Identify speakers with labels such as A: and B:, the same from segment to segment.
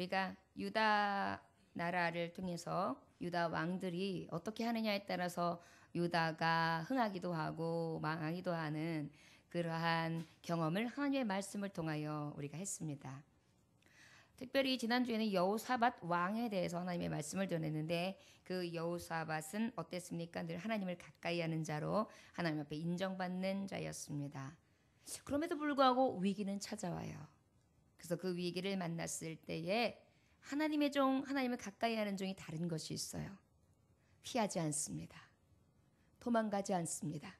A: 우리가 유다 나라를 통해서 유다 왕들이 어떻게 하느냐에 따라서 유다가 흥하기도 하고 망하기도 하는 그러한 경험을 하나님의 말씀을 통하여 우리가 했습니다. 특별히 지난주에는 여호사밧 왕에 대해서 하나님의 말씀을 전했는데 그 여호사밧은 어땠습니까? 늘 하나님을 가까이 하는 자로 하나님 앞에 인정받는 자였습니다. 그럼에도 불구하고 위기는 찾아와요. 그래서 그 위기를 만났을 때에 하나님의 종, 하나님을 가까이 하는 종이 다른 것이 있어요. 피하지 않습니다. 도망가지 않습니다.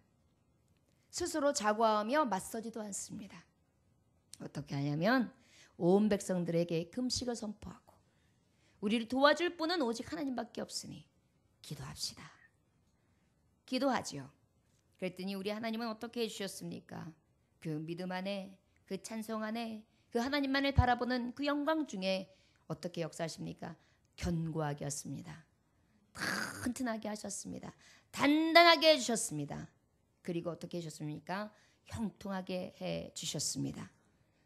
A: 스스로 자과하며 맞서지도 않습니다. 어떻게 하냐면 온 백성들에게 금식을 선포하고 우리를 도와줄 분은 오직 하나님밖에 없으니 기도합시다. 기도하지요. 그랬더니 우리 하나님은 어떻게 해주셨습니까? 그 믿음 안에, 그 찬송 안에, 그 하나님만을 바라보는 그 영광 중에 어떻게 역사하십니까? 견고하게 하십니다. 튼튼하게 하셨습니다. 단단하게 해주셨습니다. 그리고 어떻게 해주셨습니까? 형통하게 해주셨습니다.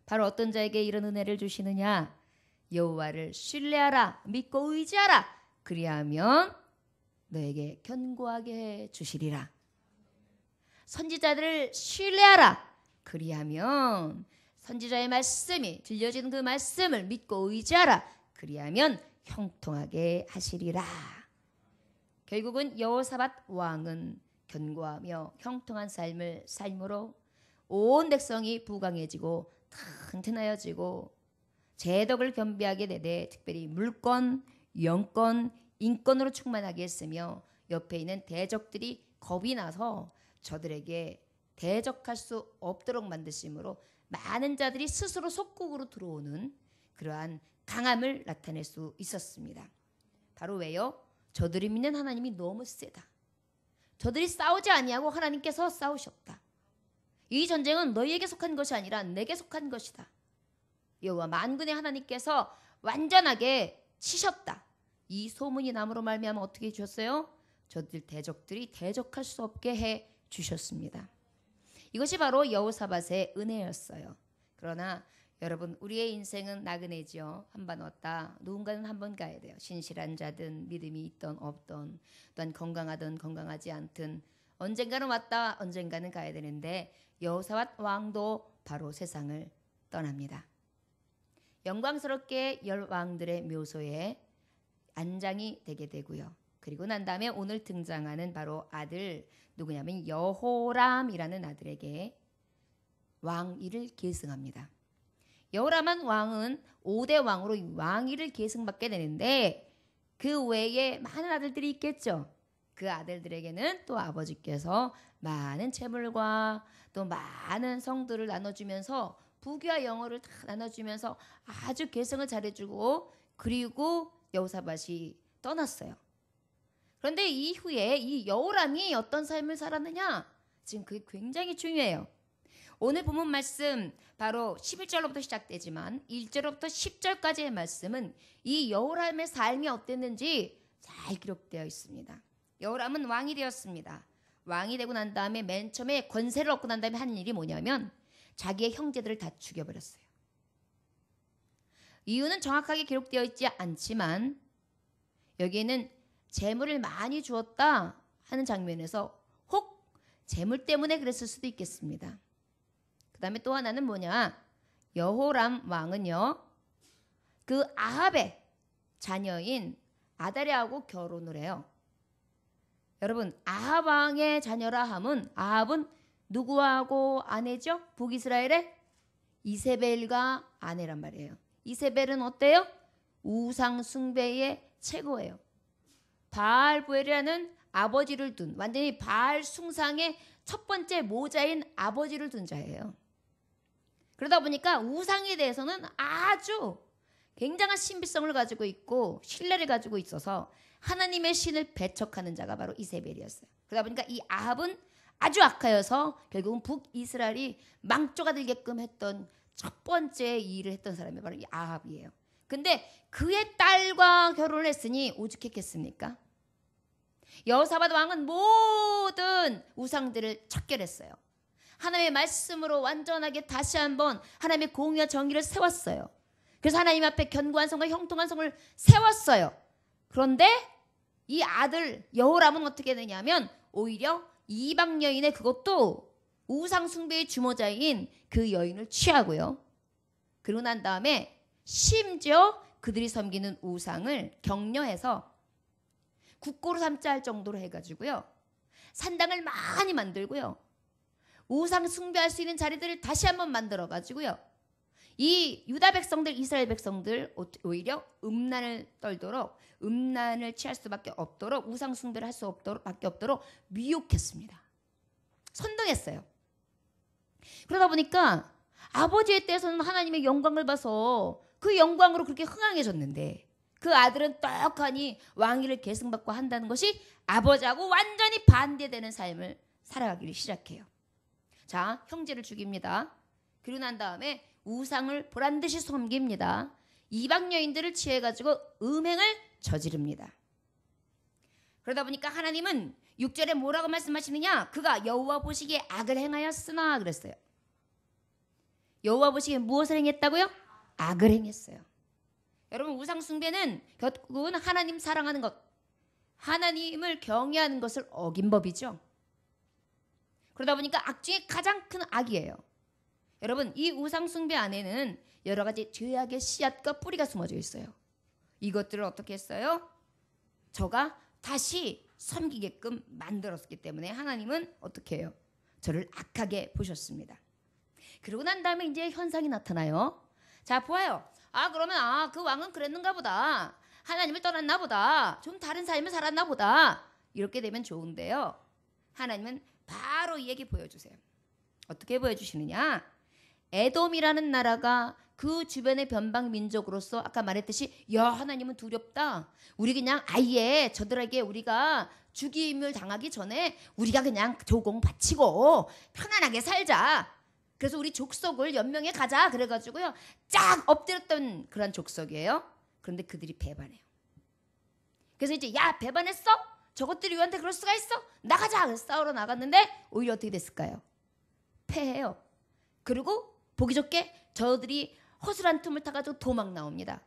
A: 바로 어떤 자에게 이런 은혜를 주시느냐? 여호와를 신뢰하라, 믿고 의지하라. 그리하면 너에게 견고하게 해주시리라. 선지자들을 신뢰하라. 그리하면 선지자의 말씀이 들려지는 그 말씀을 믿고 의지하라. 그리하면 형통하게 하시리라. 결국은 여호사밧 왕은 견고하며 형통한 삶을 삶으로 온 백성이 부강해지고 튼튼하여지고 재덕을 겸비하게 되되 특별히 물권, 영권, 인권으로 충만하게 했으며 옆에 있는 대적들이 겁이 나서 저들에게 대적할 수 없도록 만드심으로 많은 자들이 스스로 속국으로 들어오는 그러한 강함을 나타낼 수 있었습니다. 바로 왜요? 저들이 믿는 하나님이 너무 세다. 저들이 싸우지 아니하고 하나님께서 싸우셨다. 이 전쟁은 너희에게 속한 것이 아니라 내게 속한 것이다. 여호와 만군의 하나님께서 완전하게 치셨다. 이 소문이 남으로 말미암아 어떻게 해주셨어요? 저들 대적들이 대적할 수 없게 해 주셨습니다. 이것이 바로 여호사밧의 은혜였어요. 그러나 여러분, 우리의 인생은 나그네지요. 한 번 왔다 누군가는 한 번 가야 돼요. 신실한 자든 믿음이 있던 없던 또한 건강하든 건강하지 않든 언젠가는 왔다 언젠가는 가야 되는데 여호사밧 왕도 바로 세상을 떠납니다. 영광스럽게 열 왕들의 묘소에 안장이 되게 되고요. 그리고 난 다음에 오늘 등장하는 바로 아들 누구냐면 여호람이라는 아들에게 왕위를 계승합니다. 여호람 왕은 5대 왕으로 왕위를 계승받게 되는데 그 외에 많은 아들들이 있겠죠. 그 아들들에게는 또 아버지께서 많은 재물과 또 많은 성들을 나눠주면서 부귀와 영어를 다 나눠주면서 아주 계승을 잘해주고 그리고 여호사밧이 떠났어요. 그런데 이후에 이 여호람이 어떤 삶을 살았느냐? 지금 그게 굉장히 중요해요. 오늘 본문 말씀 바로 11절로부터 시작되지만 1절로부터 10절까지의 말씀은 이 여호람의 삶이 어땠는지 잘 기록되어 있습니다. 여호람은 왕이 되었습니다. 왕이 되고 난 다음에 맨 처음에 권세를 얻고 난 다음에 하는 일이 뭐냐면 자기의 형제들을 다 죽여버렸어요. 이유는 정확하게 기록되어 있지 않지만 여기에는 재물을 많이 주었다 하는 장면에서 혹 재물 때문에 그랬을 수도 있겠습니다. 그 다음에 또 하나는 뭐냐? 여호람 왕은요, 그 아합의 자녀인 아다랴하고 결혼을 해요. 여러분, 아합 왕의 자녀라 함은 아합은 누구하고 아내죠? 북이스라엘의 이세벨과 아내란 말이에요. 이세벨은 어때요? 우상 숭배의 최고예요. 바알부엘이라는 아버지를 둔, 완전히 바알 숭상의 첫 번째 모자인 아버지를 둔 자예요. 그러다 보니까 우상에 대해서는 아주 굉장한 신비성을 가지고 있고 신뢰를 가지고 있어서 하나님의 신을 배척하는 자가 바로 이세벨이었어요. 그러다 보니까 이 아합은 아주 악하여서 결국은 북이스라엘이 망조가 들게끔 했던 첫 번째 일을 했던 사람이 바로 이 아합이에요. 근데 그의 딸과 결혼을 했으니 오죽했겠습니까? 여호사밧 왕은 모든 우상들을 척결했어요. 하나님의 말씀으로 완전하게 다시 한번 하나님의 공의와 정의를 세웠어요. 그래서 하나님 앞에 견고한 성과 형통한 성을 세웠어요. 그런데 이 아들 여호람은 어떻게 되냐면 오히려 이방 여인의 그것도 우상 숭배의 주모자인 그 여인을 취하고요. 그러고 난 다음에 심지어 그들이 섬기는 우상을 격려해서 국고로 삼자 할 정도로 해가지고요. 산당을 많이 만들고요. 우상 숭배할 수 있는 자리들을 다시 한번 만들어가지고요. 이 유다 백성들, 이스라엘 백성들 오히려 음란을 떨도록, 음란을 취할 수밖에 없도록, 우상 숭배를 할 수 밖에 없도록 미혹했습니다. 선동했어요. 그러다 보니까 아버지의 때에서는 하나님의 영광을 봐서 그 영광으로 그렇게 흥황해졌는데 그 아들은 떡하니 왕위를 계승받고 한다는 것이 아버지하고 완전히 반대되는 삶을 살아가기를 시작해요. 자, 형제를 죽입니다. 그리고 난 다음에 우상을 보란듯이 섬깁니다. 이방 여인들을 취해가지고 음행을 저지릅니다. 그러다 보니까 하나님은 6절에 뭐라고 말씀하시느냐? 그가 여호와 보시기에 악을 행하였으나 그랬어요. 여호와 보시기에 무엇을 행했다고요? 악을 행했어요. 여러분, 우상 숭배는 결국은 하나님 사랑하는 것, 하나님을 경외하는 것을 어긴 법이죠. 그러다 보니까 악 중에 가장 큰 악이에요. 여러분, 이 우상 숭배 안에는 여러 가지 죄악의 씨앗과 뿌리가 숨어져 있어요. 이것들을 어떻게 했어요? 저가 다시 섬기게끔 만들었기 때문에 하나님은 어떻게 해요? 저를 악하게 보셨습니다. 그러고 난 다음에 이제 현상이 나타나요. 자, 보아요. 그러면 그 왕은 그랬는가 보다. 하나님을 떠났나 보다. 좀 다른 삶을 살았나 보다. 이렇게 되면 좋은데요. 하나님은 바로 이 얘기 보여주세요. 어떻게 보여주시느냐? 에돔이라는 나라가 그 주변의 변방 민족으로서 아까 말했듯이 야, 하나님은 두렵다. 우리 그냥 아예 저들에게 우리가 죽임을 당하기 전에 우리가 그냥 조공 바치고 편안하게 살자. 그래서 우리 족속을 연명해 가자. 그래가지고요. 쫙 엎드렸던 그런 족속이에요. 그런데 그들이 배반해요. 그래서 이제 야, 배반했어? 저것들이 우리한테 그럴 수가 있어? 나가자. 그래서 싸우러 나갔는데 오히려 어떻게 됐을까요? 패해요. 그리고 보기 좋게 저들이 허술한 틈을 타가지고 도망 나옵니다.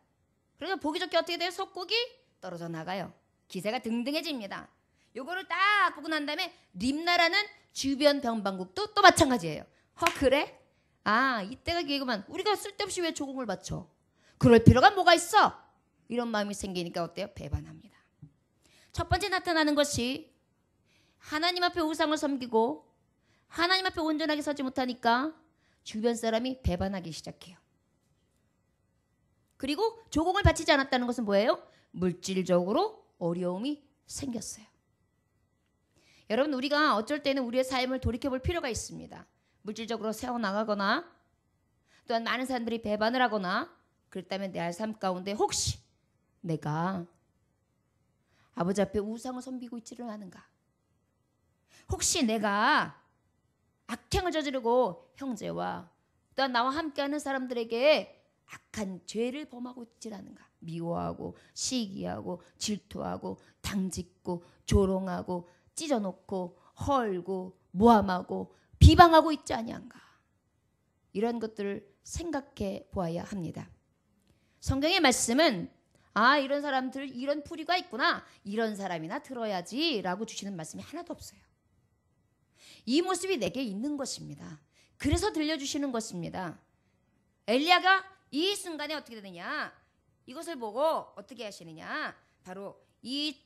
A: 그래서 보기 좋게 어떻게 돼요? 속국이 떨어져 나가요. 기세가 등등해집니다. 요거를 딱 보고 난 다음에 림나라는 주변 변방국도 또 마찬가지예요. 그래? 이때가 기회구만. 우리가 쓸데없이 왜 조공을 바쳐? 그럴 필요가 뭐가 있어? 이런 마음이 생기니까 어때요? 배반합니다. 첫 번째 나타나는 것이 하나님 앞에 우상을 섬기고 하나님 앞에 온전하게 서지 못하니까 주변 사람이 배반하기 시작해요. 그리고 조공을 바치지 않았다는 것은 뭐예요? 물질적으로 어려움이 생겼어요. 여러분, 우리가 어쩔 때는 우리의 삶을 돌이켜볼 필요가 있습니다. 물질적으로 세워나가거나 또한 많은 사람들이 배반을 하거나 그렇다면 내 삶 가운데 혹시 내가 아버지 앞에 우상을 섬기고 있지를 않은가? 혹시 내가 악행을 저지르고 형제와 또한 나와 함께하는 사람들에게 악한 죄를 범하고 있지 않은가? 미워하고 시기하고 질투하고 당짓고 조롱하고 찢어놓고 헐고 모함하고 비방하고 있지 아니한가? 이런 것들을 생각해 보아야 합니다. 성경의 말씀은 이런 사람들 이런 뿌리가 있구나. 이런 사람이나 들어야지 라고 주시는 말씀이 하나도 없어요. 이 모습이 내게 있는 것입니다. 그래서 들려주시는 것입니다. 엘리야가 이 순간에 어떻게 되느냐? 이것을 보고 어떻게 하시느냐? 바로 이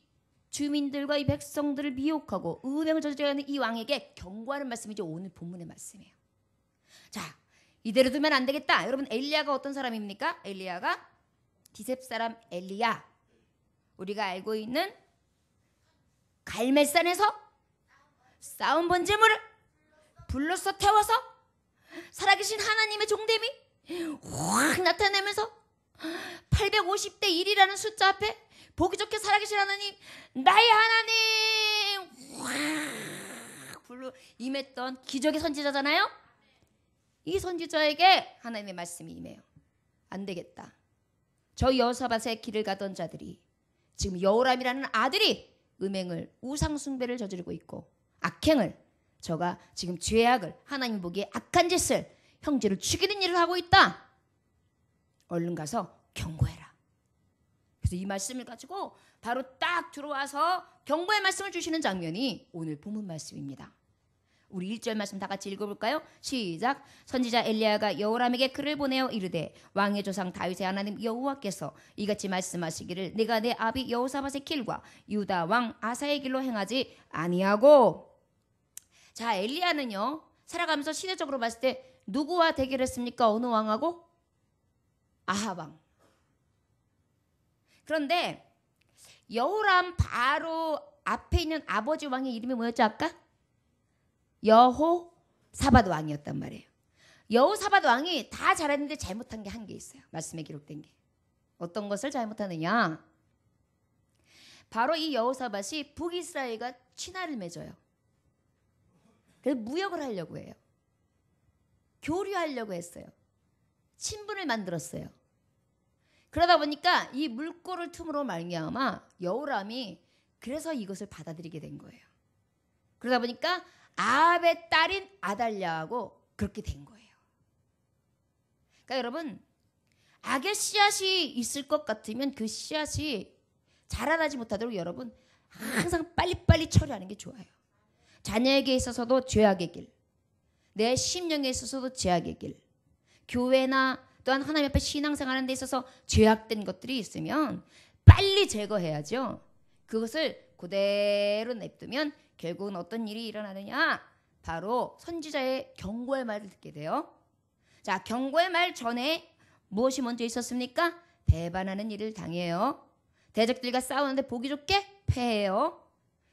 A: 주민들과 이 백성들을 미혹하고 음행을 저지르는 이 왕에게 경고하는 말씀이죠. 오늘 본문의 말씀이에요. 자, 이대로 두면 안 되겠다. 여러분, 엘리야가 어떤 사람입니까? 엘리야가 디셉 사람 엘리야. 우리가 알고 있는 갈멜산에서 싸운 번제물을 불로써 태워서 살아계신 하나님의 종됨이 확 나타내면서 850대 1이라는 숫자 앞에 보기 좋게 살아계신 하나님, 나의 하나님 확 불로 임했던 기적의 선지자잖아요. 이 선지자에게 하나님의 말씀이 임해요. 안 되겠다. 저 여호사밧의 길을 가던 자들이 지금 여호람이라는 아들이 음행을 우상 숭배를 저지르고 있고 악행을 저가 지금 죄악을 하나님 보기에 악한 짓을 형제를 죽이는 일을 하고 있다. 얼른 가서 경고해라. 그래서 이 말씀을 가지고 바로 딱 들어와서 경고의 말씀을 주시는 장면이 오늘 본문 말씀입니다. 우리 1절 말씀 다 같이 읽어볼까요? 시작. 선지자 엘리야가 여호람에게 글을 보내어 이르되 왕의 조상 다윗의 하나님 여호와께서 이같이 말씀하시기를 내가 내 아비 여호사밧의 길과 유다 왕 아사의 길로 행하지 아니하고. 자, 엘리야는요 살아가면서 시대적으로 봤을 때 누구와 대결했습니까? 어느 왕하고? 아합 왕. 그런데 여호람 바로 앞에 있는 아버지 왕의 이름이 뭐였죠 아까? 여호사밧 왕이었단 말이에요. 여호사밧 왕이 다 잘했는데 잘못한 게 한 게 있어요. 말씀에 기록된 게. 어떤 것을 잘못하느냐? 바로 이 여호사밧이 북이스라엘과 친화를 맺어요. 그래서 무역을 하려고 해요. 교류하려고 했어요. 친분을 만들었어요. 그러다 보니까 이 물꼬를 틈으로 말미암아 여호람이 그래서 이것을 받아들이게 된 거예요. 그러다 보니까 아합의 딸인 아달랴하고 그렇게 된 거예요. 그러니까 여러분 악의 씨앗이 있을 것 같으면 그 씨앗이 자라나지 못하도록 여러분 항상 빨리빨리 처리하는 게 좋아요. 자녀에게 있어서도 죄악의 길, 내 심령에 있어서도 죄악의 길, 교회나 또한 하나님 앞에 신앙생활하는 데 있어서 죄악된 것들이 있으면 빨리 제거해야죠. 그것을 그대로 냅두면 결국은 어떤 일이 일어나느냐? 바로 선지자의 경고의 말을 듣게 돼요. 자, 경고의 말 전에 무엇이 먼저 있었습니까? 배반하는 일을 당해요. 대적들과 싸우는데 보기 좋게 패해요.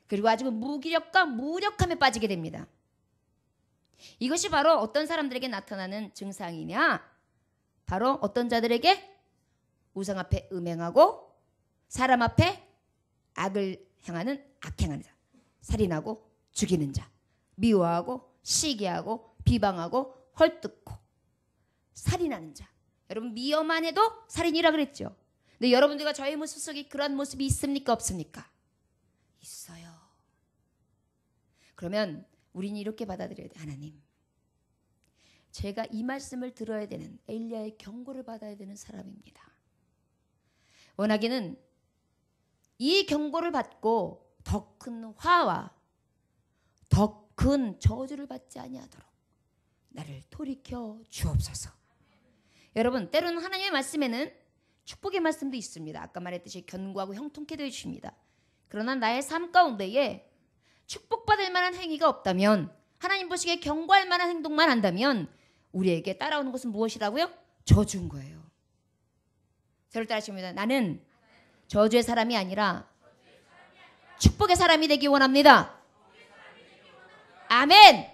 A: 그리고 아주 무기력과 무력함에 빠지게 됩니다. 이것이 바로 어떤 사람들에게 나타나는 증상이냐? 바로 어떤 자들에게? 우상 앞에 음행하고 사람 앞에 악을 행하는 악행하는 자, 살인하고 죽이는 자, 미워하고 시기하고 비방하고 헐뜯고 살인하는 자. 여러분 미워만 해도 살인이라 그랬죠. 근데 여러분들과 저의 모습 속에 그런 모습이 있습니까? 없습니까? 있어요. 그러면 우리는 이렇게 받아들여야 돼. 하나님, 제가 이 말씀을 들어야 되는 엘리야의 경고를 받아야 되는 사람입니다. 원하기는 이 경고를 받고 더 큰 화와 더 큰 저주를 받지 아니하도록 나를 돌이켜 주옵소서. 여러분 때로는 하나님의 말씀에는 축복의 말씀도 있습니다. 아까 말했듯이 견고하고 형통케 되어 주십니다. 그러나 나의 삶 가운데에 축복받을 만한 행위가 없다면, 하나님 보시기에 경고할 만한 행동만 한다면 우리에게 따라오는 것은 무엇이라고요? 저주인 거예요. 저를 따라하십니다. 나는 저주의 사람이 아니라 축복의 사람이 되기 원합니다. 아멘.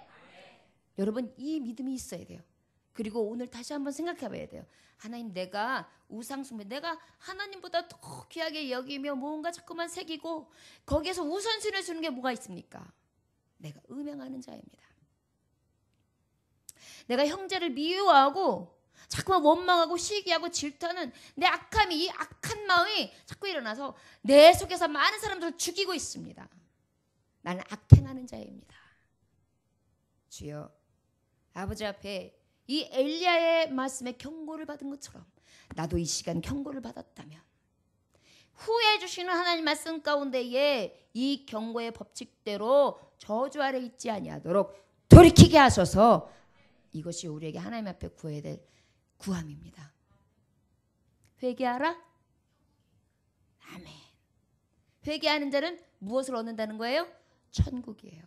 A: 여러분 이 믿음이 있어야 돼요. 그리고 오늘 다시 한번 생각해 봐야 돼요. 하나님, 내가 우상숭배, 내가 하나님보다 더 귀하게 여기며 뭔가 자꾸만 새기고 거기에서 우선순위를 주는 게 뭐가 있습니까? 내가 음행하는 자입니다. 내가 형제를 미워하고 자꾸만 원망하고 시기하고 질투하는 내 악함이, 이 악한 마음이 자꾸 일어나서 내 속에서 많은 사람들을 죽이고 있습니다. 나는 악행하는 자입니다. 주여, 아버지 앞에 이 엘리야의 말씀에 경고를 받은 것처럼 나도 이 시간 경고를 받았다면 후에 주시는 하나님 말씀 가운데에 이 경고의 법칙대로 저주 아래 있지 아니하도록 돌이키게 하소서. 이것이 우리에게 하나님 앞에 구해야 될 구함입니다. 회개하라. 아멘. 회개하는 자는 무엇을 얻는다는 거예요? 천국이에요.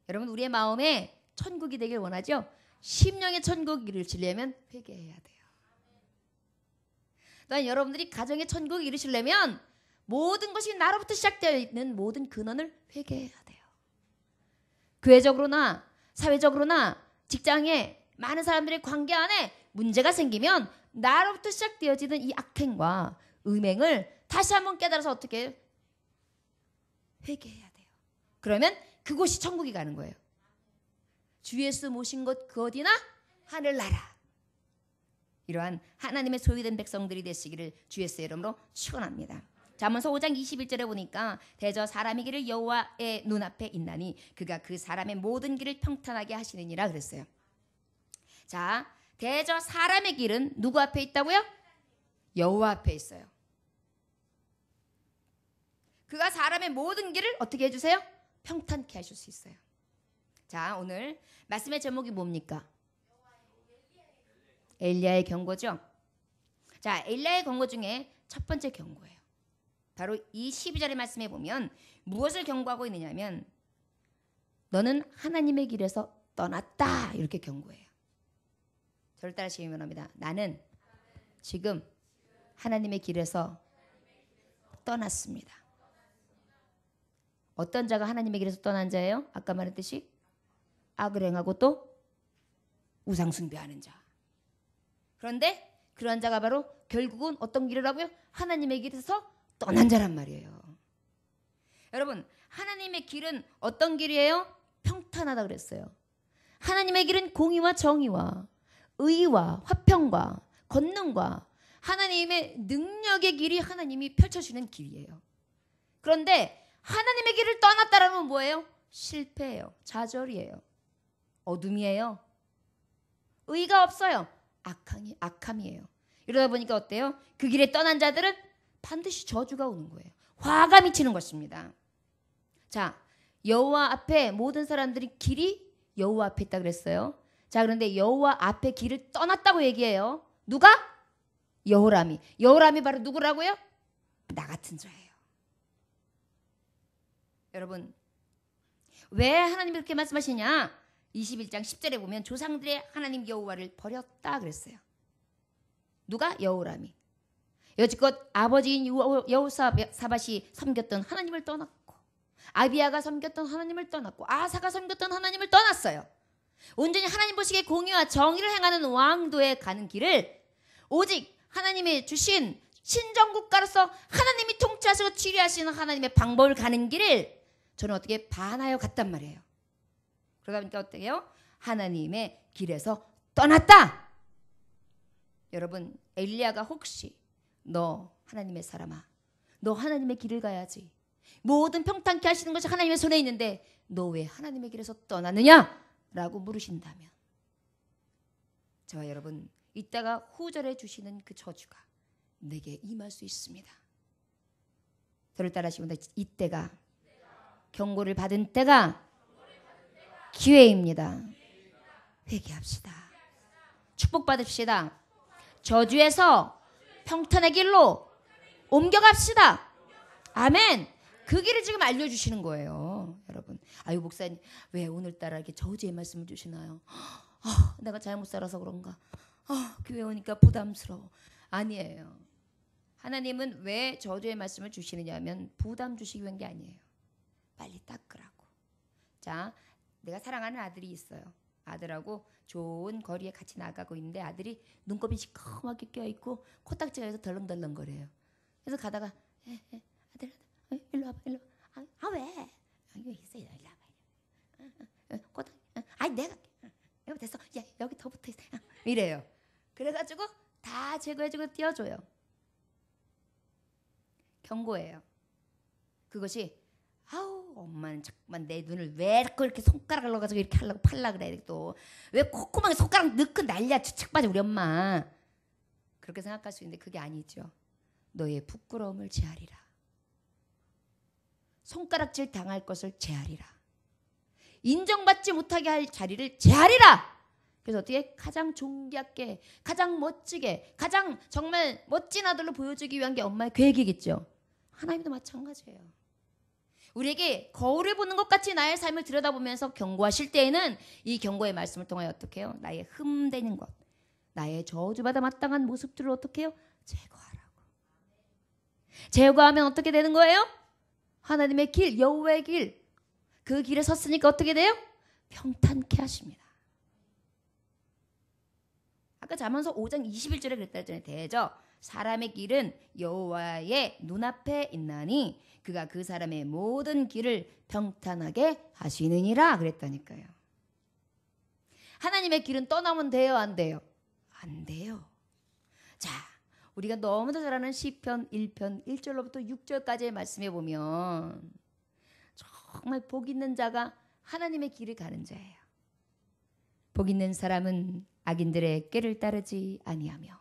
A: 여러분 우리의 마음에 천국이 되길 원하죠? 심령의 천국을 이루시려면 회개해야 돼요. 또한 여러분들이 가정의 천국을 이루시려면 모든 것이 나로부터 시작되어 있는 모든 근원을 회개해야 돼요. 교회적으로나 사회적으로나 직장에 많은 사람들의 관계 안에 문제가 생기면 나로부터 시작되어지는 이 악행과 음행을 다시 한번 깨달아서 어떻게 해요? 회개해야 돼요. 그러면 그곳이 천국이 가는 거예요. 주 예수 모신 곳 그 어디나? 하늘나라. 이러한 하나님의 소유된 백성들이 되시기를 주 예수의 이름으로 축원합니다. 잠언서 5장 21절에 보니까 대저 사람의 길을 여호와의 눈앞에 있나니 그가 그 사람의 모든 길을 평탄하게 하시느니라 그랬어요. 자, 대저 사람의 길은 누구 앞에 있다고요? 여호와 앞에 있어요. 그가 사람의 모든 길을 어떻게 해주세요? 평탄케 하실 수 있어요. 자, 오늘 말씀의 제목이 뭡니까? 엘리야의 경고죠. 자, 엘리야의 경고 중에 첫 번째 경고예요. 바로 이 12절의 말씀에 보면 무엇을 경고하고 있느냐면 너는 하나님의 길에서 떠났다 이렇게 경고해요. 저를 따라하시기 원합니다. 나는 지금 하나님의 길에서 떠났습니다. 어떤 자가 하나님의 길에서 떠난 자예요? 아까 말했듯이 악을 행하고 또 우상 숭배하는 자. 그런데 그런 자가 바로 결국은 어떤 길을 하고요? 하나님의 길에서 떠난 자란 말이에요. 여러분, 하나님의 길은 어떤 길이에요? 평탄하다 그랬어요. 하나님의 길은 공의와 정의와 의와 화평과 권능과 하나님의 능력의 길이 하나님이 펼쳐주는 길이에요. 그런데 하나님의 길을 떠났다라면 뭐예요? 실패예요. 좌절이에요. 어둠이에요. 의가 없어요. 악함이에요. 이러다 보니까 어때요? 그 길에 떠난 자들은 반드시 저주가 오는 거예요. 화가 미치는 것입니다. 자, 여호와 앞에 모든 사람들이 길이 여호와 앞에 있다 그랬어요. 자, 그런데 여호와 앞에 길을 떠났다고 얘기해요. 누가? 여호람이. 여호람이 바로 누구라고요? 나 같은 자예요. 여러분, 왜 하나님이 그렇게 말씀하시냐? 21장 10절에 보면 조상들의 하나님 여호와를 버렸다 그랬어요. 누가? 여호람이. 여지껏 아버지인 여호사밧이 섬겼던 하나님을 떠났고 아비야가 섬겼던 하나님을 떠났고 아사가 섬겼던 하나님을 떠났어요. 온전히 하나님 보시기에 공의와 정의를 행하는 왕도에 가는 길을 오직 하나님이 주신 신정국가로서 하나님이 통치하시고 치료하시는 하나님의 방법을 가는 길을 저는 어떻게 반하여 갔단 말이에요. 그러다 보니까 어떻게 해요? 하나님의 길에서 떠났다. 여러분, 엘리야가 혹시 너 하나님의 사람아, 너 하나님의 길을 가야지. 모든 평탄케 하시는 것이 하나님의 손에 있는데 너 왜 하나님의 길에서 떠났느냐? 라고 물으신다면 저와 여러분, 이따가 후절해 주시는 그 저주가 내게 임할 수 있습니다. 저를 따라하시면 이때가 경고를 받은 때가 기회입니다. 회개합시다. 축복받읍시다. 저주에서 평탄의 길로 옮겨갑시다. 아멘. 그 길을 지금 알려주시는 거예요. 여러분, 아유 목사님 왜 오늘따라 이렇게 저주의 말씀을 주시나요? 내가 잘못 살아서 그런가? 교회 오니까 부담스러워. 아니에요. 하나님은 왜 저주의 말씀을 주시느냐 하면 부담 주시기 위한 게 아니에요. 빨리 닦으라고. 자, 내가 사랑하는 아들이 있어요. 아들하고 좋은 거리에 같이 나가고 있는데 아들이 눈곱이 시커멓게 껴있고 코딱지가 해서 덜렁덜렁거려요. 그래서 가다가 아들 일로 와봐. 왜? 여기 있어. 일로 와봐. 코딱 내가 여기 됐어. 야, 여기 더 붙어있어. 이래요. 그래가지고 다 제거해주고 띄워줘요. 경고예요. 그것이 엄마는 자꾸만 내 눈을 왜 자꾸 이렇게 손가락을 넣어가지고 이렇게 하려고 팔라 그래. 또 왜 콧구멍에 손가락 넣고 난리야. 주책 빠져 우리 엄마. 그렇게 생각할 수 있는데 그게 아니죠. 너의 부끄러움을 제하리라. 손가락질 당할 것을 제하리라. 인정받지 못하게 할 자리를 제하리라. 그래서 어떻게 가장 존귀하게, 가장 멋지게, 가장 정말 멋진 아들로 보여주기 위한 게 엄마의 계획이겠죠. 하나님도 마찬가지예요. 우리에게 거울을 보는 것 같이 나의 삶을 들여다보면서 경고하실 때에는 이 경고의 말씀을 통하여 어떻게 해요? 나의 흠되는 것, 나의 저주받아 마땅한 모습들을 어떻게 해요? 제거하라고. 제거하면 어떻게 되는 거예요? 하나님의 길, 여호와의 길, 그 길에 섰으니까 어떻게 돼요? 평탄케 하십니다. 아까 잠언서 5장 21절에 그랬다 했잖아요. 대저 사람의 길은 여호와의 눈앞에 있나니 그가 그 사람의 모든 길을 평탄하게 하시느니라 그랬다니까요. 하나님의 길은 떠나면 돼요, 안 돼요? 안 돼요. 자, 우리가 너무도 잘 아는 시편 1편 1절로부터 6절까지의 말씀에 보면 정말 복 있는 자가 하나님의 길을 가는 자예요. 복 있는 사람은 악인들의 꾀를 따르지 아니하며.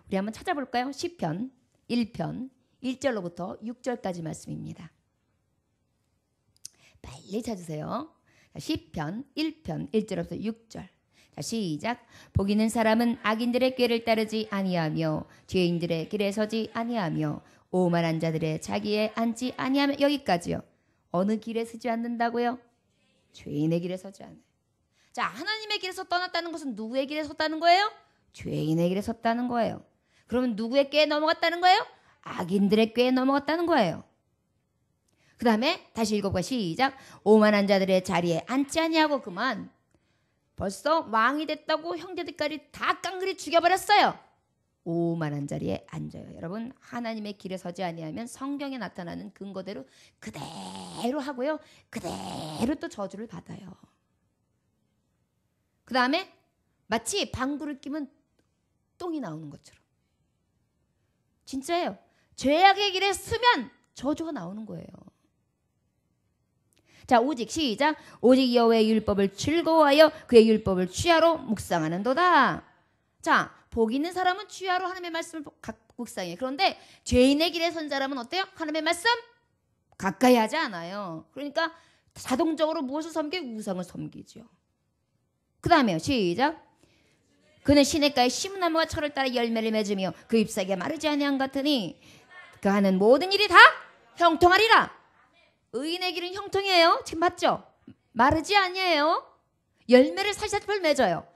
A: 우리 한번 찾아볼까요? 시편 1편 1절로부터 6절까지 말씀입니다. 빨리 찾으세요. 시편 1편 1절부터 6절. 자, 시작. 복 있는 사람은 악인들의 꾀를 따르지 아니하며 죄인들의 길에 서지 아니하며 오만한 자들의 자기에 앉지 아니하며. 여기까지요. 어느 길에 서지 않는다고요? 죄인의 길에 서지 않아요. 자, 하나님의 길에서 떠났다는 것은 누구의 길에 섰다는 거예요? 죄인의 길에 섰다는 거예요. 그러면 누구의 꾀에 넘어갔다는 거예요? 악인들의 꾀에 넘어갔다는 거예요. 그 다음에 다시 읽어봐. 시작. 오만한 자들의 자리에 앉지 아니하고. 그만 벌써 왕이 됐다고 형제들까지 다 깡그리 죽여버렸어요. 오만한 자리에 앉아요. 여러분, 하나님의 길에 서지 아니하면 성경에 나타나는 근거대로 그대로 하고요, 그대로 또 저주를 받아요. 그 다음에 마치 방구를 끼면 똥이 나오는 것처럼. 진짜예요. 죄악의 길에 서면 저주가 나오는 거예요. 자, 오직 시작. 오직 여호와의 율법을 즐거워하여 그의 율법을 취하로 묵상하는도다. 자, 복 있는 사람은 취하로 하나님의 말씀을 묵상해요. 그런데 죄인의 길에 선 사람은 어때요? 하나님의 말씀 가까이 하지 않아요. 그러니까 자동적으로 무엇을 섬겨? 우상을 섬기죠. 그 다음에요. 시작. 그는 시냇가에 심은 나무와 철을 따라 열매를 맺으며 그 잎사귀가 마르지 아니한 같으니 그 하는 모든 일이 다 형통하리라. 의인의 길은 형통이에요. 지금 맞죠? 마르지 아니에요. 열매를 살살살 맺어요.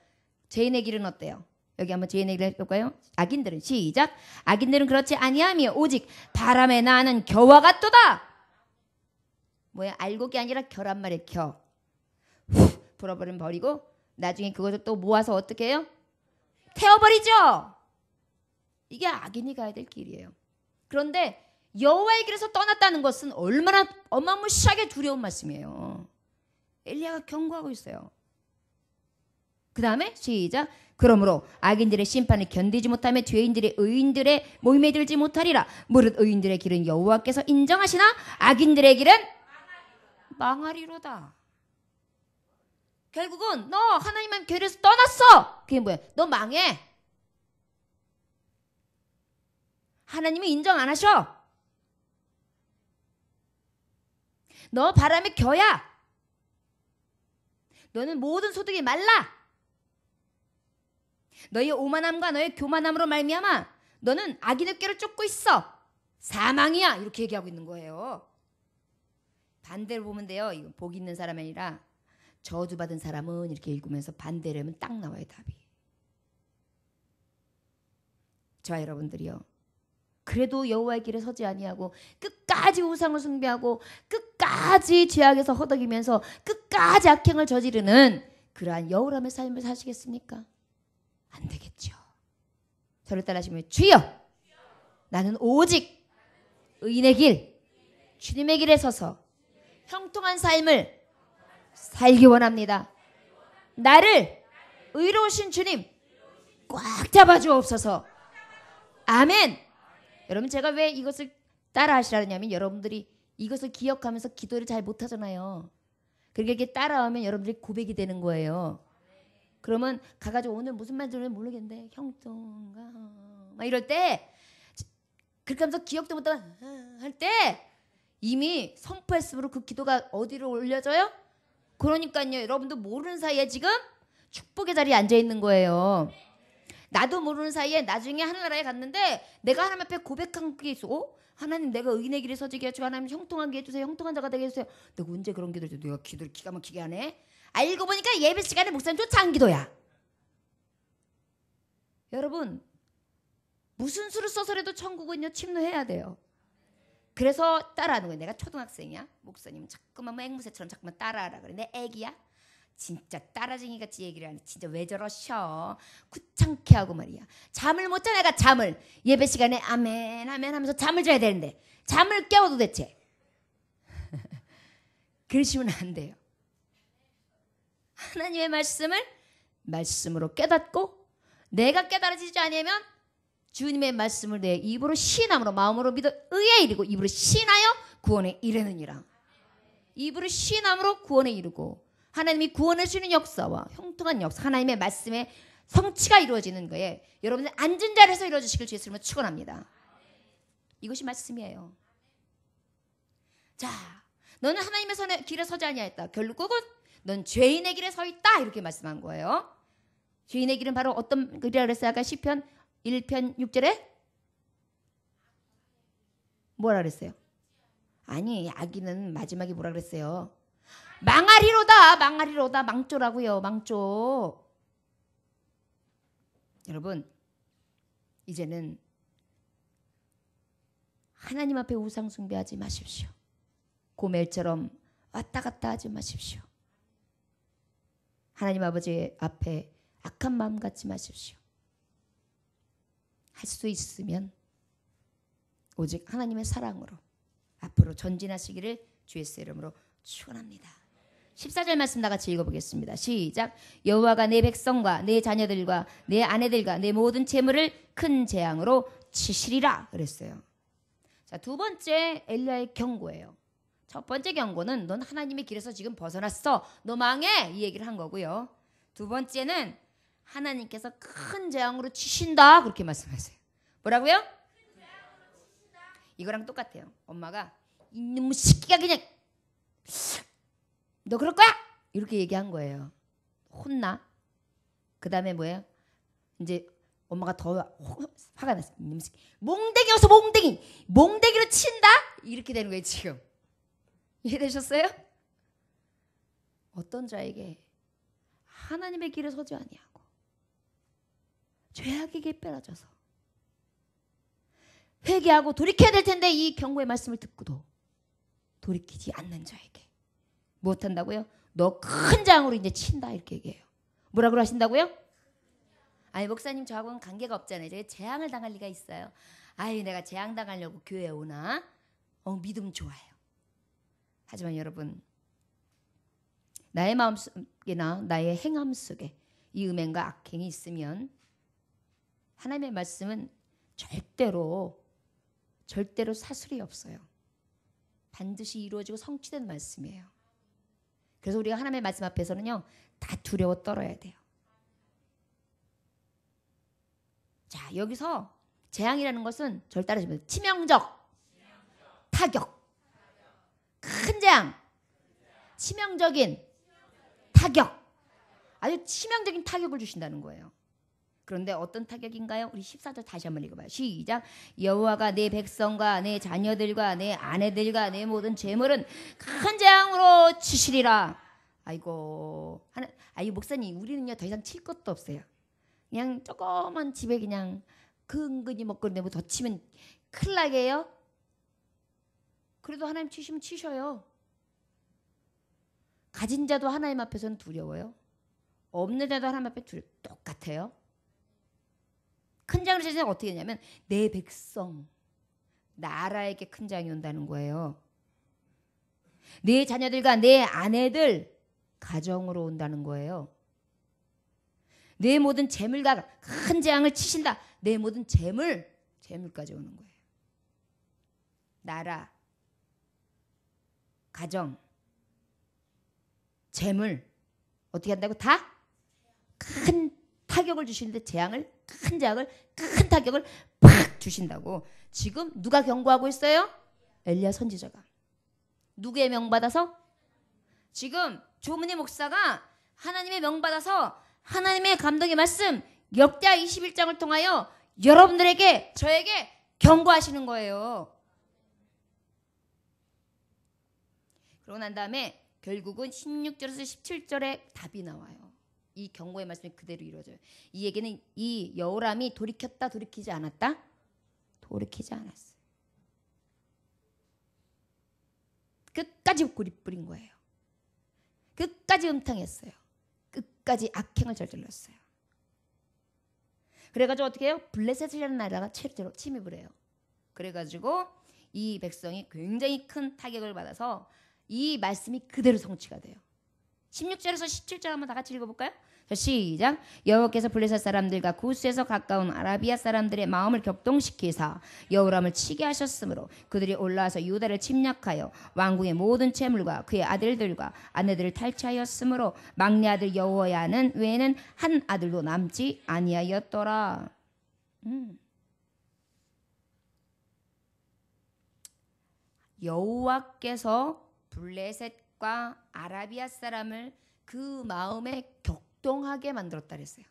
A: 죄인의 길은 어때요? 여기 한번 죄인의 길을 해볼까요? 악인들은 시작. 악인들은 그렇지 아니하며 오직 바람에 나는 겨와 같도다. 뭐야? 알곡이 아니라 겨란 말이에요. 겨. 후, 불어버리면 버리고 나중에 그것을 또 모아서 어떻게 해요? 태워버리죠. 이게 악인이 가야 될 길이에요. 그런데 여호와의 길에서 떠났다는 것은 얼마나 어마무시하게 두려운 말씀이에요. 엘리야가 경고하고 있어요. 그 다음에 시작. 그러므로 악인들의 심판을 견디지 못하며 죄인들의 의인들의 모임에 들지 못하리라. 무릇 의인들의 길은 여호와께서 인정하시나 악인들의 길은 망하리로다. 결국은 너 하나님의 길에서 떠났어. 그게 뭐야? 너 망해. 하나님이 인정 안 하셔. 너 바람에 겨야. 너는 모든 소득이 말라. 너의 오만함과 너의 교만함으로 말미암아 너는 악인의 꾀를 쫓고 있어. 사망이야. 이렇게 얘기하고 있는 거예요. 반대로 보면 돼요. 이건 복 있는 사람이 아니라 저주받은 사람은 이렇게 읽으면서 반대로 하면 딱 나와요. 답이. 저와 여러분들이요, 그래도 여호와의 길에 서지 아니하고 끝까지 우상을 숭배하고 끝까지 죄악에서 허덕이면서 끝까지 악행을 저지르는 그러한 여우람의 삶을 사시겠습니까? 안 되겠죠. 저를 따라하시면 주여, 나는 오직 의인의 길, 주님의 길에 서서 형통한 삶을 살기 원합니다. 나를 의로우신 주님 꽉 잡아주옵소서. 아멘. 여러분, 제가 왜 이것을 따라 하시라냐면 여러분들이 이것을 기억하면서 기도를 잘 못하잖아요. 그러니까 이렇게 따라하면 여러분들이 고백이 되는 거예요. 그러면 가가지고 오늘 무슨 말인지 모르겠는데 형통가 막 이럴 때 그렇게 하면서 기억도 못하고 할 때 이미 선포했으므로 그 기도가 어디로 올려져요? 그러니까요, 여러분도 모르는 사이에 지금 축복의 자리에 앉아 있는 거예요. 나도 모르는 사이에 나중에 하늘나라에 갔는데 내가 하나님 앞에 고백한 게 있어. 하나님, 내가 의인의 길에 서지게 해주고 하나님 형통하게 해주세요. 형통한 자가 되게 해주세요. 내가 언제 그런 기도를 해줘? 내가 기도를 기가 막히게 하네. 알고 보니까 예배 시간에 목사님 쫓아간 기도야. 여러분, 무슨 수를 써서라도 천국은요 침노해야 돼요. 그래서 따라하는 거예요. 내가 초등학생이야. 목사님 자꾸만 뭐 앵무새처럼 자꾸만 따라하라 그래. 내 애기야. 진짜 따라쟁이 같이 얘기를 하네. 진짜 왜 저러셔. 구창케 하고 말이야. 잠을 못 자. 내가 잠을 예배 시간에 아멘 아멘 하면서 잠을 자야 되는데 잠을 깨워 도대체. 그러시면 안 돼요. 하나님의 말씀을 말씀으로 깨닫고 내가 깨달아지지 않으면 주님의 말씀을 내 입으로 시인함으로 마음으로 믿어 의에 이르고 입으로 시인하여 구원에 이르느니라. 입으로 시인함으로 구원에 이르고 하나님이 구원해 주는 역사와 형통한 역사, 하나님의 말씀에 성취가 이루어지는 거예요. 여러분들 앉은 자리에서 이루어지시길 주 예수님으로 축원합니다. 이것이 말씀이에요. 자, 너는 하나님의 길에 서지 아니하였다. 결국은 넌 죄인의 길에 서 있다. 이렇게 말씀한 거예요. 죄인의 길은 바로 어떤 길이라 그랬어요? 아까 시편 1편 6절에 뭐라 그랬어요? 아니, 악인은 마지막에 뭐라 그랬어요? 망하리로다. 망하리로다. 망조라고요. 망조. 여러분, 이제는 하나님 앞에 우상 숭배하지 마십시오. 고멜처럼 왔다 갔다 하지 마십시오. 하나님 아버지 앞에 악한 마음 갖지 마십시오. 할 수 있으면 오직 하나님의 사랑으로 앞으로 전진하시기를 주 예수의 이름으로 축원합니다. 14절 말씀 다 같이 읽어보겠습니다. 시작. 여호와가 내 백성과 내 자녀들과 내 아내들과 내 모든 재물을 큰 재앙으로 치시리라 그랬어요. 자, 두 번째 엘리야의 경고예요. 첫 번째 경고는 넌 하나님의 길에서 지금 벗어났어. 너 망해. 이 얘기를 한 거고요. 두 번째는 하나님께서 큰 재앙으로 치신다. 그렇게 말씀하세요. 뭐라고요? 이거랑 똑같아요. 엄마가 이놈 새끼가 그냥 너 그럴 거야? 이렇게 얘기한 거예요. 혼나. 그 다음에 뭐예요? 이제 엄마가 더 화가 났어요. 이놈 새끼. 몽댕이여서 몽댕이. 몽댕이로 친다? 이렇게 되는 거예요 지금. 이해되셨어요? 어떤 자에게 하나님의 길에 서지 아니하고 죄악에게 빼라져서 회개하고 돌이켜야 될 텐데 이 경고의 말씀을 듣고도 돌이키지 않는 자에게 무엇한다고요? 너 큰 재앙으로 이제 친다 이렇게 얘기해요. 뭐라고 하신다고요? 아니 목사님 저하고는 관계가 없잖아요. 제가 재앙을 당할 리가 있어요. 아유 내가 재앙 당하려고 교회에 오나? 믿음 좋아요. 하지만 여러분 나의 마음속이나 나의 행함 속에 이 음행과 악행이 있으면 하나님의 말씀은 절대로 사술이 없어요. 반드시 이루어지고 성취된 말씀이에요. 그래서 우리가 하나님의 말씀 앞에서는요 다 두려워 떨어야 돼요. 자 여기서 재앙이라는 것은 절 따르시면 치명적, 타격, 큰 재앙, 치명적인 타격, 아주 치명적인 타격을 주신다는 거예요. 그런데 어떤 타격인가요? 우리 14절 다시 한번 읽어봐요. 시작. 여호와가 내 백성과 내 자녀들과 내 아내들과 내 모든 재물은 큰 재앙으로 치시리라. 아이고 목사님 우리는요 더 이상 칠 것도 없어요. 그냥 조그만 집에 그냥 근근히 먹거리 내고 더 치면 큰일 나게 해요. 그래도 하나님 치시면 치셔요. 가진 자도 하나님 앞에서는 두려워요. 없는 자도 하나님 앞에 똑같아요. 큰 재앙을 치시면 어떻게 되냐면 내 백성 나라에게 큰 재앙이 온다는 거예요. 내 자녀들과 내 아내들 가정으로 온다는 거예요. 내 모든 재물과 큰 재앙을 치신다. 내 모든 재물까지 오는 거예요. 나라, 가정, 재물 어떻게 한다고? 다 큰 타격을 주시는데 큰 재앙을 큰 타격을 팍 주신다고. 지금 누가 경고하고 있어요? 엘리야 선지자가. 누구의 명받아서? 지금 조문희 목사가 하나님의 명받아서 하나님의 감동의 말씀 역대하 21장을 통하여 여러분들에게 저에게 경고하시는 거예요. 그러고 난 다음에 결국은 16절에서 17절에 답이 나와요. 이 경고의 말씀이 그대로 이루어져요. 이 얘기는 이 여호람이 돌이켰다 돌이키지 않았다? 돌이키지 않았어요. 끝까지 고리 뿌린 거예요. 끝까지 음탕했어요. 끝까지 악행을 저질렀어요. 그래가지고 어떻게 해요? 블레셋이라는 나라가 최초로 침입을 해요. 그래가지고 이 백성이 굉장히 큰 타격을 받아서 이 말씀이 그대로 성취가 돼요. 16절에서 17절 한번 다 같이 읽어볼까요? 자, 시작. 여호와께서 블레셋 사람들과 구스에서 가까운 아라비아 사람들의 마음을 격동시키사 여호람을 치게 하셨으므로 그들이 올라와서 유다를 침략하여 왕궁의 모든 재물과 그의 아들들과 아내들을 탈취하였으므로 막내 아들 여호야는 외에는 한 아들도 남지 아니하였더라. 여호와께서 블레셋과 아라비아 사람을 그 마음에 격동하게 만들었다 그랬어요.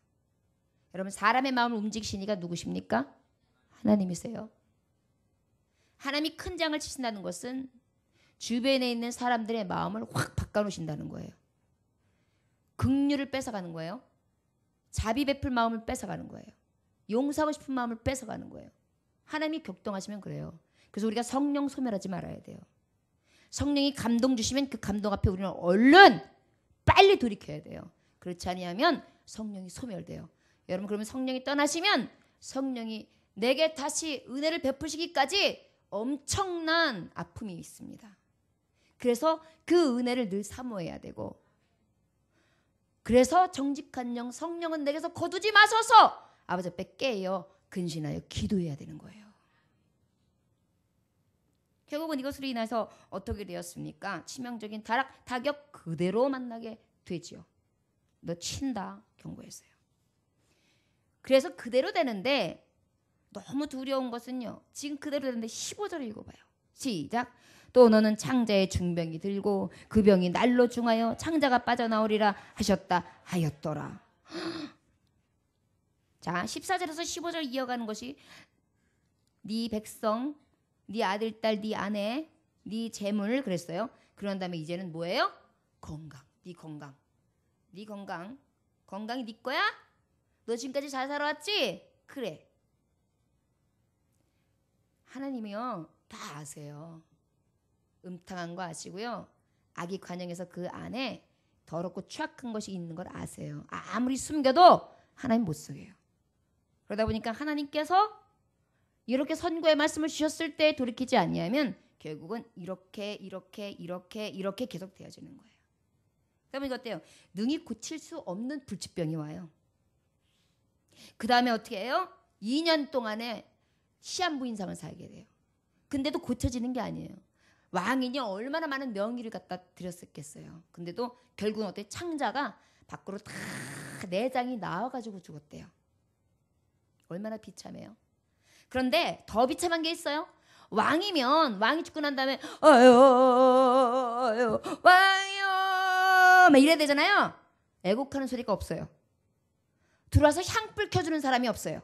A: 여러분, 사람의 마음을 움직이시니까 누구십니까? 하나님이세요. 하나님이 큰 장을 치신다는 것은 주변에 있는 사람들의 마음을 확 바꿔놓으신다는 거예요. 긍휼을 뺏어가는 거예요. 자비 베풀 마음을 뺏어가는 거예요. 용서하고 싶은 마음을 뺏어가는 거예요. 하나님이 격동하시면 그래요. 그래서 우리가 성령 소멸하지 말아야 돼요. 성령이 감동 주시면 그 감동 앞에 우리는 얼른 빨리 돌이켜야 돼요. 그렇지 아니하면 성령이 소멸돼요. 여러분, 그러면 성령이 떠나시면 성령이 내게 다시 은혜를 베푸시기까지 엄청난 아픔이 있습니다. 그래서 그 은혜를 늘 사모해야 되고, 그래서 정직한 영 성령은 내게서 거두지 마소서 아버지 앞에 깨어 근신하여 기도해야 되는 거예요. 결국은 이것으로 인해서 어떻게 되었습니까? 치명적인 타격 그대로 만나게 되지요. 너 친다 경고했어요. 그래서 그대로 되는데 너무 두려운 것은요. 지금 그대로 되는데 15절을 읽어봐요. 시작. 또 너는 창자의 중병이 들고 그 병이 날로 중하여 창자가 빠져나오리라 하셨다 하였더라. 자, 14절에서 15절 이어가는 것이 네 백성, 네 아들, 딸, 네 아내, 네 재물 그랬어요. 그런 다음에 이제는 뭐예요? 건강. 네 건강. 네 건강. 건강이 네 거야? 너 지금까지 잘 살아왔지? 그래. 하나님이요. 다 아세요. 음탕한 거 아시고요. 아기 관영에서 그 안에 더럽고 추악한 것이 있는 걸 아세요. 아무리 숨겨도 하나님 못 속여요. 그러다 보니까 하나님께서 이렇게 선고의 말씀을 주셨을 때 돌이키지 않냐면 결국은 이렇게 계속 되어지는 거예요. 그러면 이거 어때요? 능히 고칠 수 없는 불치병이 와요. 그 다음에 어떻게 해요? 2년 동안에 시한부 인상을 살게 돼요. 근데도 고쳐지는 게 아니에요. 왕이니 얼마나 많은 명의를 갖다 드렸었겠어요. 근데도 결국은 어때요? 창자가 밖으로 다 내장이 나와가지고 죽었대요. 얼마나 비참해요. 그런데 더 비참한 게 있어요. 왕이면 왕이 죽고 난 다음에 아유 왕이요 막 이래야 되잖아요. 애곡하는 소리가 없어요. 들어와서 향불 켜주는 사람이 없어요.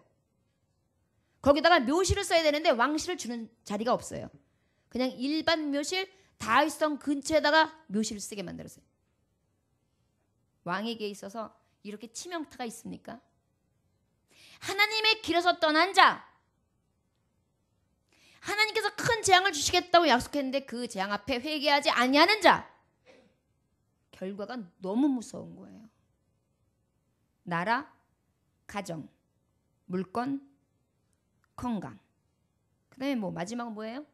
A: 거기다가 묘실을 써야 되는데 왕실을 주는 자리가 없어요. 그냥 일반 묘실 다윗성 근처에다가 묘실을 쓰게 만들었어요. 왕에게 있어서 이렇게 치명타가 있습니까? 하나님의 길에서 떠난 자, 하나님께서 큰 재앙을 주시겠다고 약속했는데 그 재앙 앞에 회개하지 아니하는 자, 결과가 너무 무서운 거예요. 나라, 가정, 물건, 건강. 그 다음에 뭐 마지막은 뭐예요?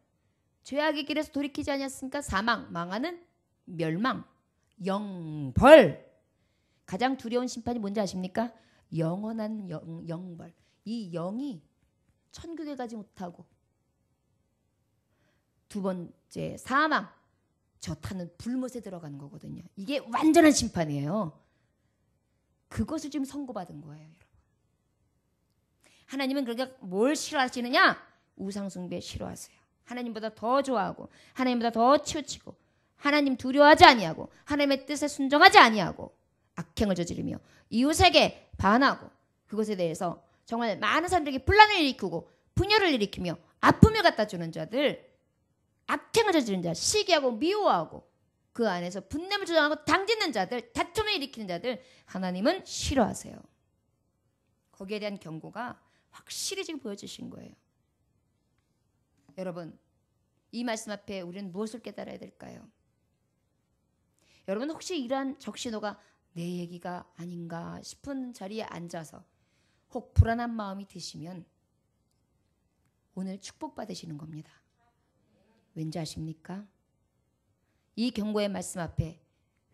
A: 죄악의 길에서 돌이키지 않았으니까 사망, 망하는 멸망, 영벌. 가장 두려운 심판이 뭔지 아십니까? 영원한 영벌. 이 영이 천국에 가지 못하고, 두 번째 사망, 저 타는 불못에 들어가는 거거든요. 이게 완전한 심판이에요. 그것을 지금 선고받은 거예요, 여러분. 하나님은 그러니까 뭘 싫어하시느냐? 우상숭배 싫어하세요. 하나님보다 더 좋아하고 하나님보다 더 치우치고 하나님 두려워하지 아니하고 하나님의 뜻에 순종하지 아니하고 악행을 저지르며 이웃에게 반하고 그것에 대해서 정말 많은 사람들에게 분란을 일으키고 분열을 일으키며 아픔을 갖다 주는 자들, 악행을 저지르는 자, 시기하고 미워하고 그 안에서 분냄을 조장하고 당짓는 자들, 다툼을 일으키는 자들, 하나님은 싫어하세요. 거기에 대한 경고가 확실히 지금 보여주신 거예요. 여러분, 이 말씀 앞에 우리는 무엇을 깨달아야 될까요? 여러분, 혹시 이러한 적신호가 내 얘기가 아닌가 싶은 자리에 앉아서 혹 불안한 마음이 드시면 오늘 축복받으시는 겁니다. 왠지 아십니까? 이 경고의 말씀 앞에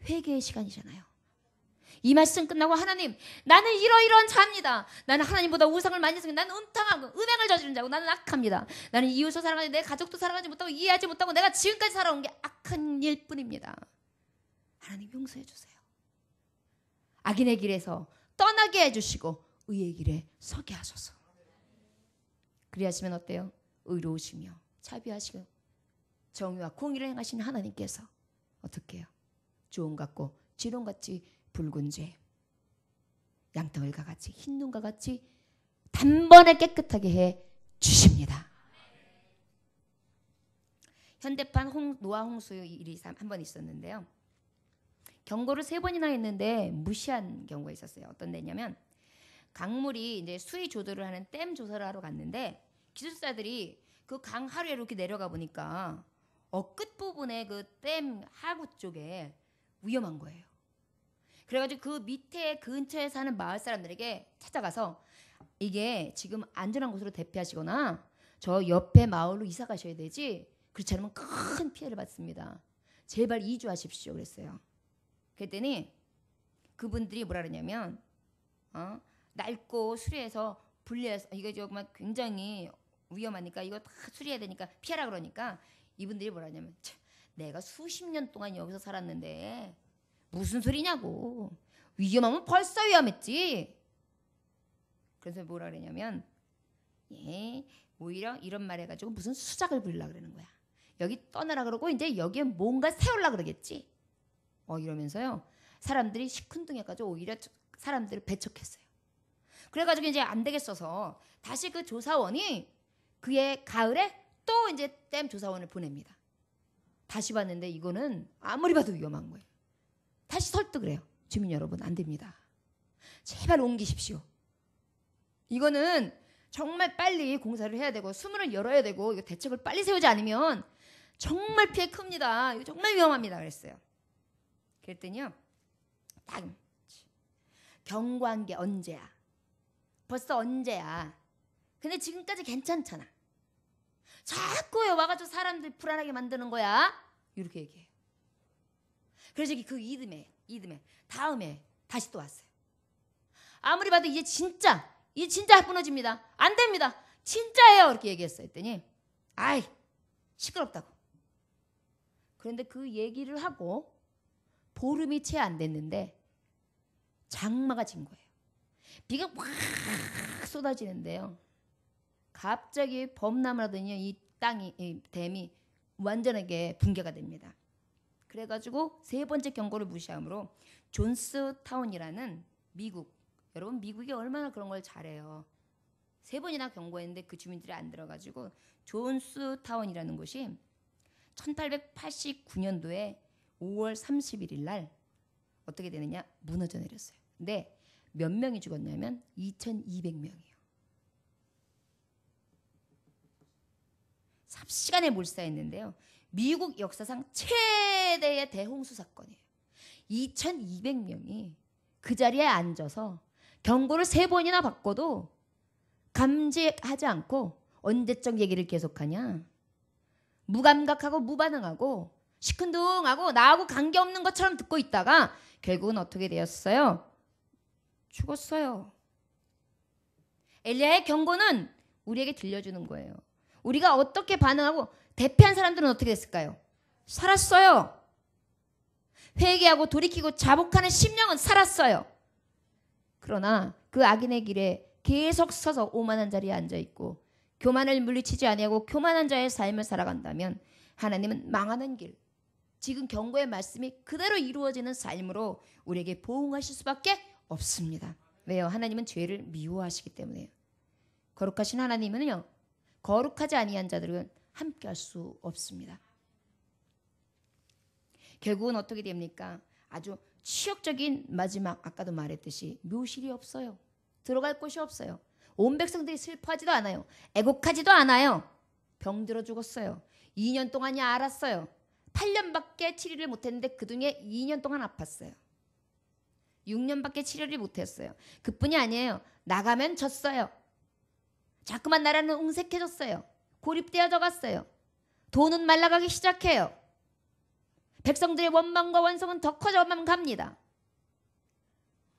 A: 회개의 시간이잖아요. 이 말씀 끝나고 하나님, 나는 이러이러한 자입니다. 나는 하나님보다 우상을 많이 섬기고 나는 음탕하고 음행을 저지른 자고 나는 악합니다. 나는 이웃을 사랑하지 내 가족도 사랑하지 못하고 이해하지 못하고 내가 지금까지 살아온 게 악한 일뿐입니다. 하나님 용서해 주세요. 악인의 길에서 떠나게 해주시고 의의 길에 서게 하소서. 그리하시면 어때요? 의로우시며 자비하시고 정의와 공의를 행하시는 하나님께서 어떻게 해요? 주홍같고 지롱같이 붉은 죄, 양털과 같이 흰 눈과 같이 단번에 깨끗하게 해 주십니다. 현대판 노아 홍수 일이 한 번 있었는데요. 경고를 3번이나 했는데 무시한 경우가 있었어요. 어떤 데냐면 강물이 이제 수위 조절을 하는 댐 조사를 하러 갔는데 기술사들이 그 강 하류에 이렇게 내려가 보니까 끝 부분에 그 댐 하구 쪽에 위험한 거예요. 그래가지고 그 밑에 근처에 사는 마을 사람들에게 찾아가서 이게 지금 안전한 곳으로 대피하시거나 저 옆에 마을로 이사 가셔야 되지 그렇지 않으면 큰 피해를 받습니다. 제발 이주하십시오 그랬어요. 그랬더니 그분들이 뭐라 그러냐면 낡고 수리해서 분리해서 이거 정말 굉장히 위험하니까 이거 다 수리해야 되니까 피하라 그러니까 이분들이 뭐라 하냐면 내가 수십 년 동안 여기서 살았는데 무슨 소리냐고. 위험하면 벌써 위험했지. 그래서 뭐라 그러냐면 오히려 이런 말 해가지고 무슨 수작을 부리려고 그러는 거야. 여기 떠나라 그러고 이제 여기에 뭔가 세우려고 그러겠지. 이러면서요. 사람들이 시큰둥해가지고 오히려 사람들을 배척했어요. 그래가지고 이제 안 되겠어서 다시 그 조사원이 그의 가을에 또 이제 댐 조사원을 보냅니다. 다시 봤는데 이거는 아무리 봐도 위험한 거예요. 다시 설득을 해요. 주민 여러분 안 됩니다. 제발 옮기십시오. 이거는 정말 빨리 공사를 해야 되고 수문을 열어야 되고 이거 대책을 빨리 세우지 않으면 정말 피해 큽니다. 이거 정말 위험합니다. 그랬어요. 그랬더니요. 딱 경고한 게 언제야? 벌써 언제야? 근데 지금까지 괜찮잖아. 자꾸 와가지고 사람들 불안하게 만드는 거야. 이렇게 얘기해요. 그래서 그 이듬해 다음에 다시 또 왔어요. 아무리 봐도 이제 진짜 무너집니다. 안 됩니다. 진짜예요. 이렇게 얘기했어요. 했더니 아이 시끄럽다고. 그런데 그 얘기를 하고 보름이 채 안 됐는데 장마가 진 거예요. 비가 확 쏟아지는데요. 갑자기 범람을 하더니 이 땅이 이 댐이 완전하게 붕괴가 됩니다. 그래가지고 3번째 경고를 무시함으로 존스타운이라는 미국, 여러분 미국이 얼마나 그런 걸 잘해요. 3번이나 경고했는데 그 주민들이 안 들어가지고 존스타운이라는 곳이 1889년도에 5월 31일 날 어떻게 되느냐 무너져 내렸어요. 근데 몇 명이 죽었냐면 2,200명이에요. 삽시간에 몰사했는데요. 미국 역사상 최대의 대홍수 사건이에요. 2,200명이 그 자리에 앉아서 경고를 3번이나 받고도 감지하지 않고 언제적 얘기를 계속하냐. 무감각하고 무반응하고 시큰둥하고 나하고 관계없는 것처럼 듣고 있다가 결국은 어떻게 되었어요? 죽었어요. 엘리야의 경고는 우리에게 들려주는 거예요. 우리가 어떻게 반응하고 대피한 사람들은 어떻게 됐을까요? 살았어요. 회개하고 돌이키고 자복하는 심령은 살았어요. 그러나 그 악인의 길에 계속 서서 오만한 자리에 앉아있고 교만을 물리치지 아니하고 교만한 자의 삶을 살아간다면 하나님은 망하는 길, 지금 경고의 말씀이 그대로 이루어지는 삶으로 우리에게 보응하실 수밖에 없습니다. 왜요? 하나님은 죄를 미워하시기 때문에요. 거룩하신 하나님은요. 거룩하지 아니한 자들은 함께할 수 없습니다. 결국은 어떻게 됩니까? 아주 치욕적인 마지막, 아까도 말했듯이 묘실이 없어요. 들어갈 곳이 없어요. 온 백성들이 슬퍼하지도 않아요. 애곡하지도 않아요. 병들어 죽었어요. 2년 동안이 알았어요. 8년밖에 치료를 못했는데 그중에 2년 동안 아팠어요. 6년밖에 치료를 못했어요. 그뿐이 아니에요. 나가면 졌어요. 자꾸만 나라는 웅색해졌어요. 고립되어져 갔어요. 돈은 말라가기 시작해요. 백성들의 원망과 원성은 더 커져만 갑니다.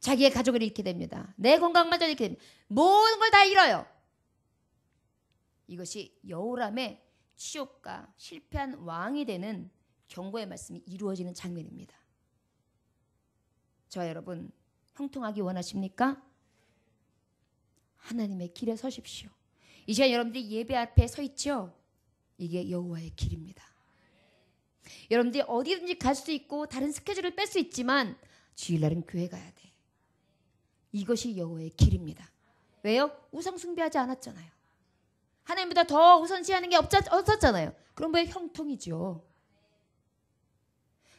A: 자기의 가족을 잃게 됩니다. 내 건강마저 잃게 됩니다. 모든 걸 다 잃어요. 이것이 여호람의 치욕과 실패한 왕이 되는 경고의 말씀이 이루어지는 장면입니다. 저와 여러분, 형통하기 원하십니까? 하나님의 길에 서십시오. 이 시간 여러분들이 예배 앞에 서 있죠? 이게 여호와의 길입니다. 여러분들이 어디든지 갈 수 있고 다른 스케줄을 뺄 수 있지만 주일날은 교회 가야 돼. 이것이 여호와의 길입니다. 왜요? 우상 숭배하지 않았잖아요. 하나님보다 더 우선시하는 게 없었잖아요. 그럼 왜 형통이죠?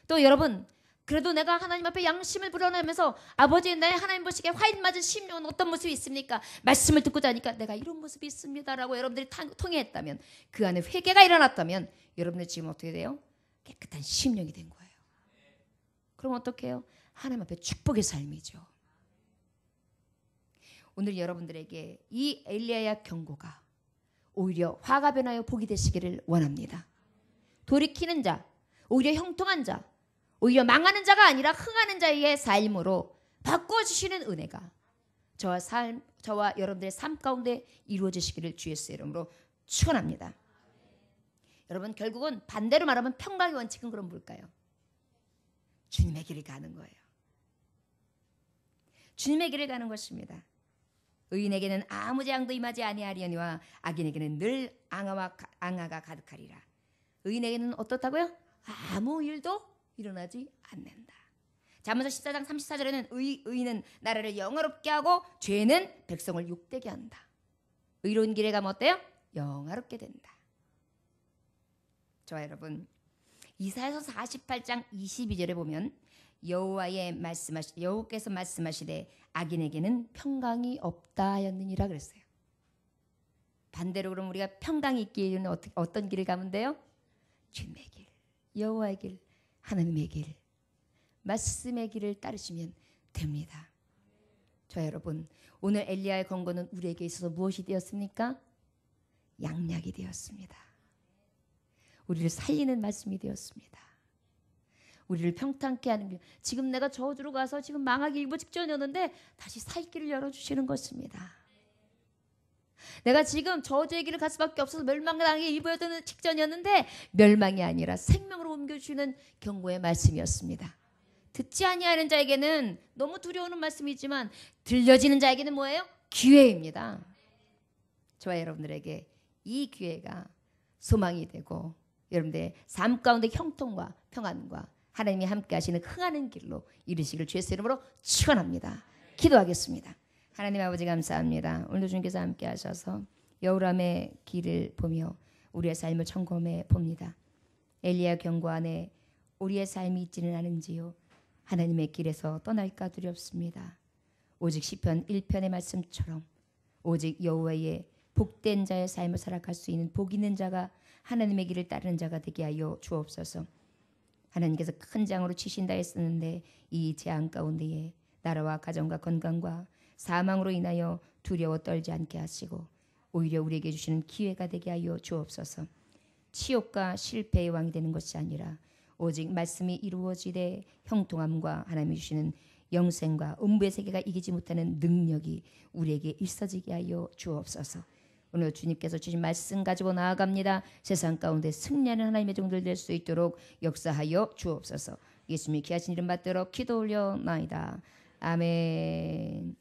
A: 또 여러분, 그래도 내가 하나님 앞에 양심을 불어내면서 아버지, 내 하나님 보시기에 화인 맞은 심령은 어떤 모습이 있습니까? 말씀을 듣고 자니까 내가 이런 모습이 있습니다라고 여러분들이 통회했다면, 그 안에 회개가 일어났다면 여러분들 지금 어떻게 돼요? 깨끗한 심령이 된 거예요. 그럼 어떻게 해요? 하나님 앞에 축복의 삶이죠. 오늘 여러분들에게 이 엘리야의 경고가 오히려 화가 변하여 복이 되시기를 원합니다. 돌이키는 자, 오히려 형통한 자, 오히려 망하는 자가 아니라 흥하는 자의 삶으로 바꿔주시는 은혜가 저와 여러분들의 삶 가운데 이루어지시기를 주 예수의 이름으로 축원합니다. 여러분, 결국은 반대로 말하면 평강의 원칙은 그럼 뭘까요? 주님의 길을 가는 거예요. 주님의 길을 가는 것입니다. 의인에게는 아무 재앙도 임하지 아니하리니와 악인에게는 늘 앙화가 가득하리라. 의인에게는 어떻다고요? 아무 일도 일어나지 않는다. 잠언서 14장 34절에는 의인은 나라를 영화롭게 하고 죄는 백성을 욕되게 한다. 의로운 길에 가면 어때요? 영화롭게 된다. 저와 여러분, 이사야서 48장 22절에 보면 여호와께서 말씀하시되 악인에게는 평강이 없다 하였느니라 그랬어요. 반대로 그럼 우리가 평강이 있기 위해서는 어떤 길을 가면 돼요? 주님의 길, 여호와의 길, 하나님의 길, 말씀의 길을 따르시면 됩니다. 저 여러분, 오늘 엘리야의 권고는 우리에게 있어서 무엇이 되었습니까? 양약이 되었습니다. 우리를 살리는 말씀이 되었습니다. 우리를 평탄케 하는 길. 지금 내가 저주로 가서 지금 망하기 일보 직전이었는데 다시 살 길을 열어주시는 것입니다. 내가 지금 저주의 길을 갈 수밖에 없어서 멸망당하기 일보였던 직전이었는데 멸망이 아니라 생명으로 옮겨주시는 경고의 말씀이었습니다. 듣지 아니하는 자에게는 너무 두려우는 말씀이지만 들려지는 자에게는 뭐예요? 기회입니다. 저와 여러분들에게 이 기회가 소망이 되고 여러분들의 삶 가운데 형통과 평안과 하나님이 함께 하시는 흥하는 길로 이르시길 주의 이름으로 축원합니다. 기도하겠습니다. 하나님 아버지 감사합니다. 오늘도 주님께서 함께 하셔서 여호람의 길을 보며 우리의 삶을 점검해 봅니다. 엘리야 경고 안에 우리의 삶이 있지는 않은지요. 하나님의 길에서 떠날까 두렵습니다. 오직 시편 1편의 말씀처럼 오직 여호와의 복된 자의 삶을 살아갈 수 있는 복 있는 자가 하나님의 길을 따르는 자가 되게 하여 주옵소서. 하나님께서 큰 재앙으로 치신다 했었는데 이 재앙 가운데에 나라와 가정과 건강과 사망으로 인하여 두려워 떨지 않게 하시고 오히려 우리에게 주시는 기회가 되게 하여 주옵소서. 치욕과 실패의 왕이 되는 것이 아니라 오직 말씀이 이루어지되 형통함과 하나님이 주시는 영생과 음부의 세계가 이기지 못하는 능력이 우리에게 있어지게 하여 주옵소서. 오늘 주님께서 주신 말씀 가지고 나아갑니다. 세상 가운데 승리하는 하나님의 종들 될 수 있도록 역사하여 주옵소서. 예수님의 귀하신 이름 받들어 기도 올려나이다. 아멘.